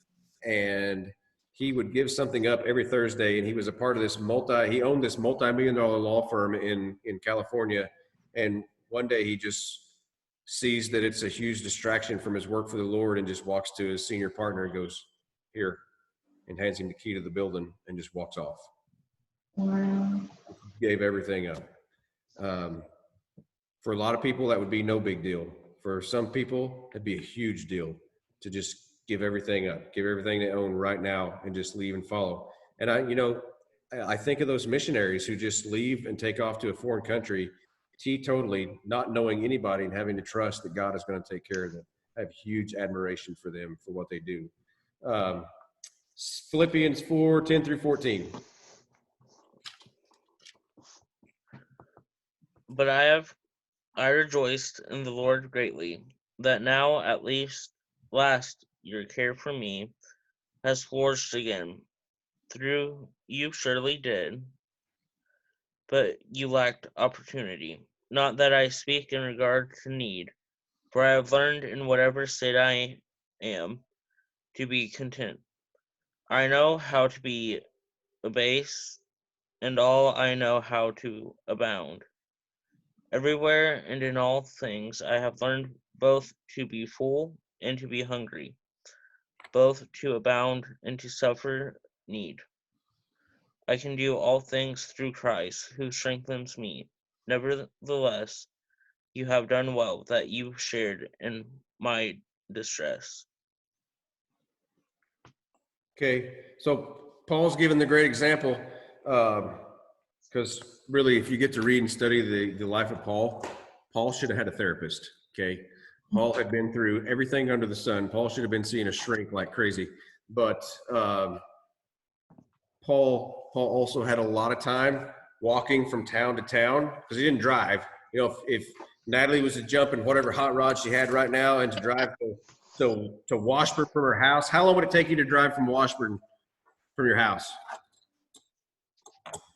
And he would give something up every Thursday, and he was a part of this he owned this multi-million-dollar law firm in California. And one day he just sees that it's a huge distraction from his work for the Lord, and just walks to his senior partner and goes, "Here," and hands him the key to the building and just walks off. Wow. Gave everything up. For a lot of people, that would be no big deal. For some people, it'd be a huge deal to just give everything up, give everything they own right now, and just leave and follow. And I think of those missionaries who just leave and take off to a foreign country, teetotally, not knowing anybody and having to trust that God is going to take care of them. I have huge admiration for them for what they do. Philippians 4:10-14. But I rejoiced in the Lord greatly, that now at last your care for me has flourished again. Through you surely did, but you lacked opportunity. Not that I speak in regard to need, for I have learned in whatever state I am to be content. I know how to be abased, and all I know how to abound. Everywhere and in all things I have learned both to be full and to be hungry, both to abound and to suffer need. I can do all things through Christ, who strengthens me. Nevertheless, you have done well that you shared in my distress. Okay, so Paul's given the great example, because really, if you get to read and study the life of Paul, Paul should have had a therapist. Okay, Paul had been through everything under the sun. Paul should have been seeing a shrink like crazy, but Paul also had a lot of time walking from town to town because he didn't drive. You know, if Natalie was to jump in whatever hot rod she had right now and to drive to Washburn from her house, how long would it take you to drive from Washburn from your house?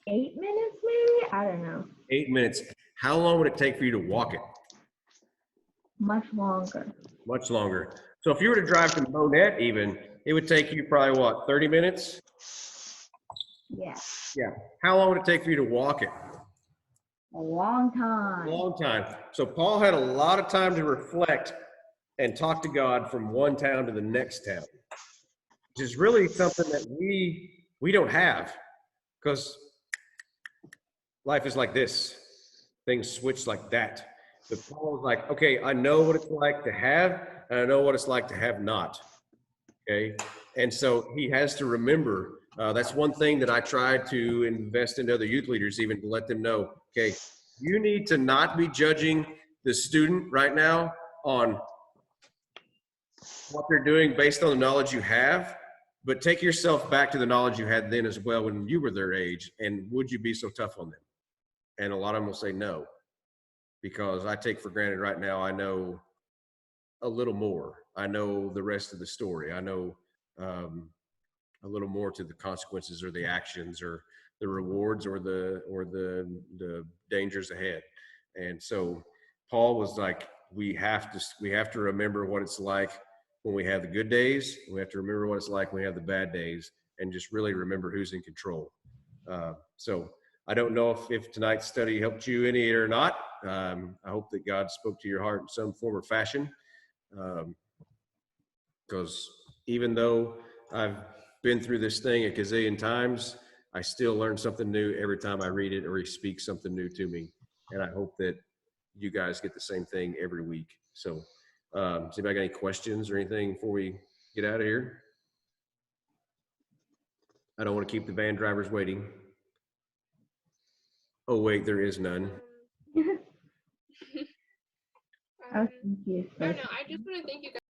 8 minutes, maybe? I don't know. 8 minutes. How long would it take for you to walk it? Much longer. Much longer. So if you were to drive to Monette even, it would take you probably what, 30 minutes? Yeah. Yeah. How long would it take for you to walk it? A long time. Long time. So Paul had a lot of time to reflect and talk to God from one town to the next town, which is really something that we don't have, because life is like this. Things switch like that. But Paul was like, okay, I know what it's like to have, and I know what it's like to have not. Okay. And so he has to remember, that's one thing that I try to invest in other youth leaders, even to let them know, okay, you need to not be judging the student right now on what they're doing based on the knowledge you have, but take yourself back to the knowledge you had then as well when you were their age, and would you be so tough on them? And a lot of them will say no, because I take for granted right now, I know a little more. I know the rest of the story. I know a little more to the consequences or the actions or the rewards or the dangers ahead. And so Paul was like, we have to remember what it's like when we have the good days. We have to remember what it's like when we have the bad days, and just really remember who's in control. So I don't know if tonight's study helped you any or not. I hope that God spoke to your heart in some form or fashion. Because even though I've been through this thing a gazillion times, I still learn something new every time I read it or he speaks something new to me. And I hope that you guys get the same thing every week. So, does anybody got any questions or anything before we get out of here? I don't want to keep the van drivers waiting. Oh, wait, there is none. I was confused. I don't know. I just want to thank you guys.